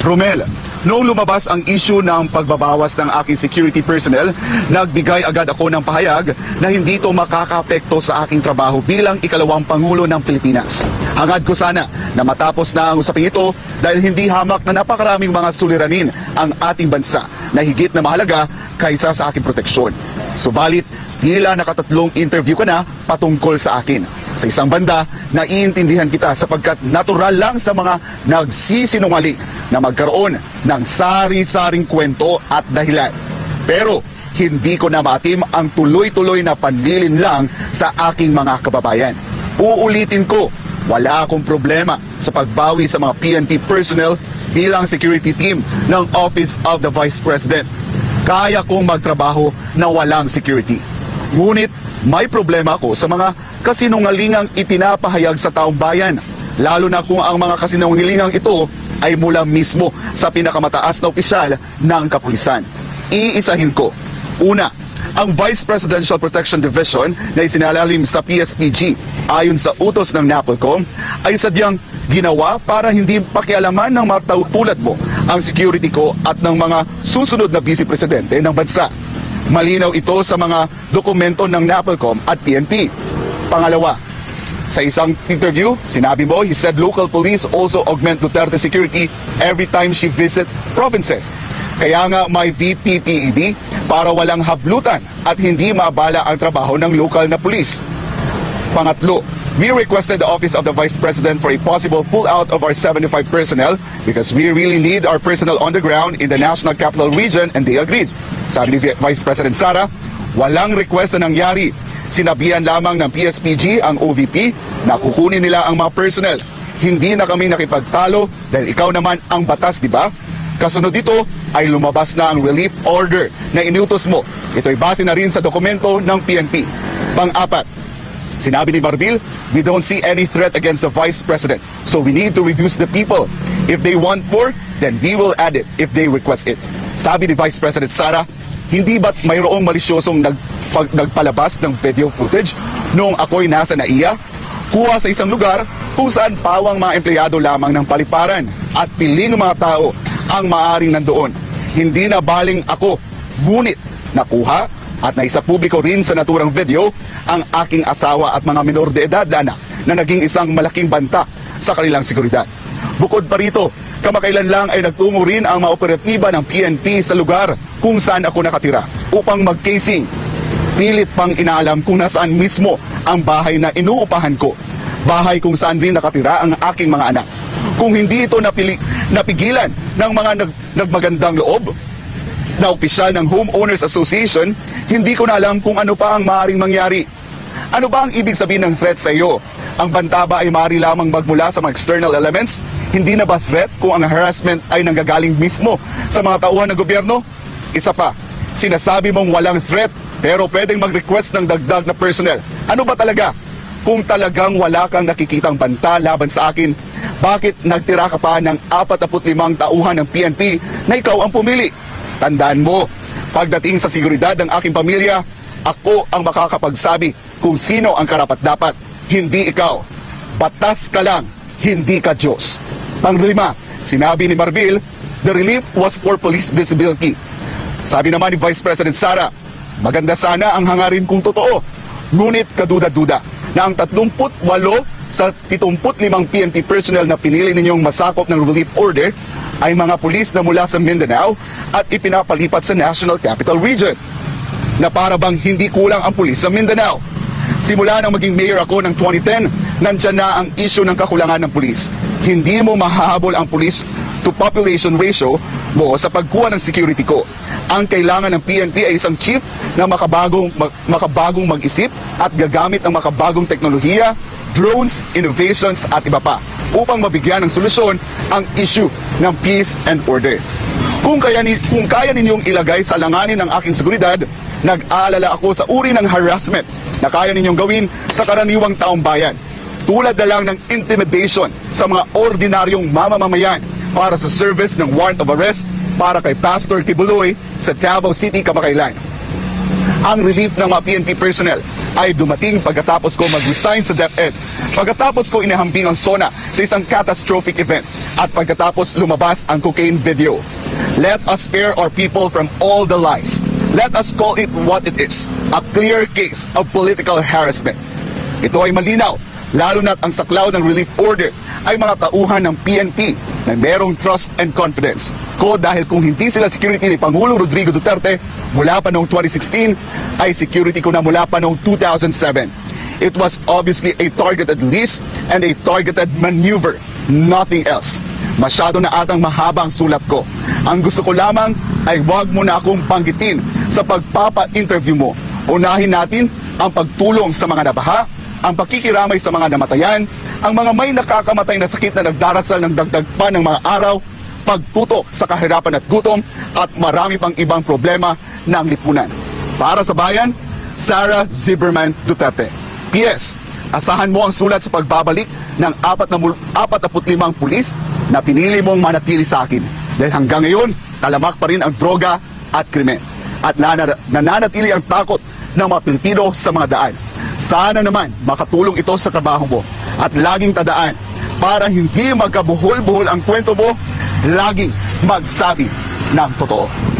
Romel, noong lumabas ang issue ng pagbabawas ng aking security personnel, nagbigay agad ako ng pahayag na hindi ito makakaapekto sa aking trabaho bilang ikalawang Pangulo ng Pilipinas. Hangad ko sana na matapos na ang usaping ito dahil hindi hamak na napakaraming mga suliranin ang ating bansa na higit na mahalaga kaysa sa aking proteksyon. Subalit, tila nakatatlong interview ka na patungkol sa akin. Sa isang banda, naiintindihan kita sapagkat natural lang sa mga nagsisinungaling na magkaroon ng sari-saring kwento at dahilan. Pero hindi ko na maatim ang tuloy-tuloy na panlilin lang sa aking mga kababayan. Uulitin ko, wala akong problema sa pagbawi sa mga PNP personnel bilang security team ng Office of the Vice President. Kaya kong magtrabaho na walang security. Ngunit may problema ako sa mga kasinungalingang ipinapahayag sa taong bayan, lalo na kung ang mga kasinungalingang ito ay mula mismo sa pinakamataas na opisyal ng kapulisan. Iisahin ko. Una, ang Vice Presidential Protection Division na isinalalim sa PSPG ayon sa utos ng NAPOLCOM ay sadyang ginawa para hindi pakialaman ng mga tao tulad mo ang security ko at ng mga susunod na Vice Presidente ng bansa. Malinaw ito sa mga dokumento ng NAPOLCOM at PNP. Pangalawa, sa isang interview, sinabi mo, he said local police also augment Duterte security every time she visit provinces. Kaya nga may VPPED para walang hablutan at hindi mabala ang trabaho ng local na police. Pangatlo, we requested the Office of the Vice President for a possible pull-out of our 75 personnel because we really need our personnel on the ground in the National Capital Region and they agreed. Sabi ni Vice President Sara, walang request na nangyari. Sinabihan lamang ng PSPG ang OVP na kukunin nila ang mga personnel. Hindi na kami nakipagtalo dahil ikaw naman ang batas, di ba? Kasunod dito ay lumabas na ang relief order na inutos mo. Ito'y base na rin sa dokumento ng PNP. Pang-apat, sinabi ni Marbil, we don't see any threat against the Vice President. So we need to reduce the people. If they want more, then we will add it if they request it. Sabi ni Vice President Sara, hindi ba't mayroong malisyosong nagpalabas ng video footage noong ako'y nasa NAIA? Kuha sa isang lugar kung saan pawang mga empleyado lamang ng paliparan at piling mga tao ang maaring nandoon. Hindi na baling ako, ngunit nakuha at naisapubliko rin sa naturang video ang aking asawa at mga minor de edad na naging isang malaking banta sa kanilang seguridad. Bukod pa rito, kamakailan lang ay nagtungo rin ang mga operatiba ng PNP sa lugar kung saan ako nakatira upang mag-casing. Pilit pang inaalam kung nasaan mismo ang bahay na inuupahan ko. Bahay kung saan rin nakatira ang aking mga anak. Kung hindi ito napigilan ng mga nagmagandang loob na opisyal ng Homeowners Association, hindi ko na alam kung ano pa ang maaaring mangyari. Ano ba ang ibig sabihin ng threat sa iyo? Ang banta ba ay maaari lamang magmula sa mga external elements? Hindi na ba threat kung ang harassment ay nanggagaling mismo sa mga tauhan ng gobyerno? Isa pa, sinasabi mong walang threat pero pwedeng mag-request ng dagdag na personnel. Ano ba talaga? Kung talagang wala kang nakikitang banta laban sa akin, bakit nagtira ka pa ng 45 tauhan ng PNP na ikaw ang pumili? Tandaan mo, pagdating sa seguridad ng aking pamilya, ako ang makakapagsabi kung sino ang karapat-dapat, hindi ikaw. Batas ka lang, hindi ka Diyos. Panglima, sinabi ni Marbil, the relief was for police visibility. Sabi naman ni Vice President Sara, maganda sana ang hangarin kung totoo. Ngunit kaduda-duda na ang 38 sa 75 PNP personnel na pinili ninyong masakop ng relief order ay mga pulis na mula sa Mindanao at ipinapalipat sa National Capital Region. Na para bang hindi kulang ang pulis sa Mindanao. Simula nang maging mayor ako ng 2010, nandyan na ang issue ng kakulangan ng pulis. Hindi mo mahahabol ang pulis to population ratio mo sa pagkuha ng security ko. Ang kailangan ng PNP ay isang chief na makabagong mag-isip at gagamit ng makabagong teknolohiya, drones, innovations at iba pa upang mabigyan ng solusyon ang issue ng peace and order. Kung kaya ninyong ilagay sa langanin ng aking seguridad, nag-aalala ako sa uri ng harassment na kaya ninyong gawin sa karaniwang taong bayan. Tulad na lang ng intimidation sa mga ordinaryong mamamayan para sa service ng warrant of arrest para kay Pastor Tibuloy sa Davao City kamakailan. Ang relief ng mga PNP personnel ay dumating pagkatapos ko mag-resign sa DepEd, pagkatapos ko inihambing ang SONA sa isang catastrophic event, at pagkatapos lumabas ang cocaine video. Let us spare our people from all the lies. Let us call it what it is, a clear case of political harassment. Ito ay malinaw, lalo na't ang saklaw ng relief order ay mga tauhan ng PNP na merong trust and confidence ko, dahil kung hindi sila security ni Pangulong Rodrigo Duterte mula pa noong 2016, ay security ko na mula pa noong 2007. It was obviously a targeted list and a targeted maneuver, nothing else. Masyado na atang mahaba ang sulat ko. Ang gusto ko lamang ay wag mo na akong banggitin sa pagpapa-interview mo. Unahin natin ang pagtulong sa mga nabaha, ang pakikiramay sa mga namatayan, ang mga may nakakamatay na sakit na nagdarasal ng dagdag pa ng mga araw, pagtutok sa kahirapan at gutom, at marami pang ibang problema ng lipunan. Para sa bayan, Sara Zimmerman Duterte. P.S. Asahan mo ang sulat sa pagbabalik ng 45 pulis na pinili mong manatili sa akin. Dahil hanggang ngayon, talamak pa rin ang droga at krimen. At nananatili ang takot ng mga Pilipino sa mga daan. Sana naman makatulong ito sa trabaho mo. At laging tandaan, para hindi magkabuhol-buhol ang kwento mo, laging magsabi ng totoo.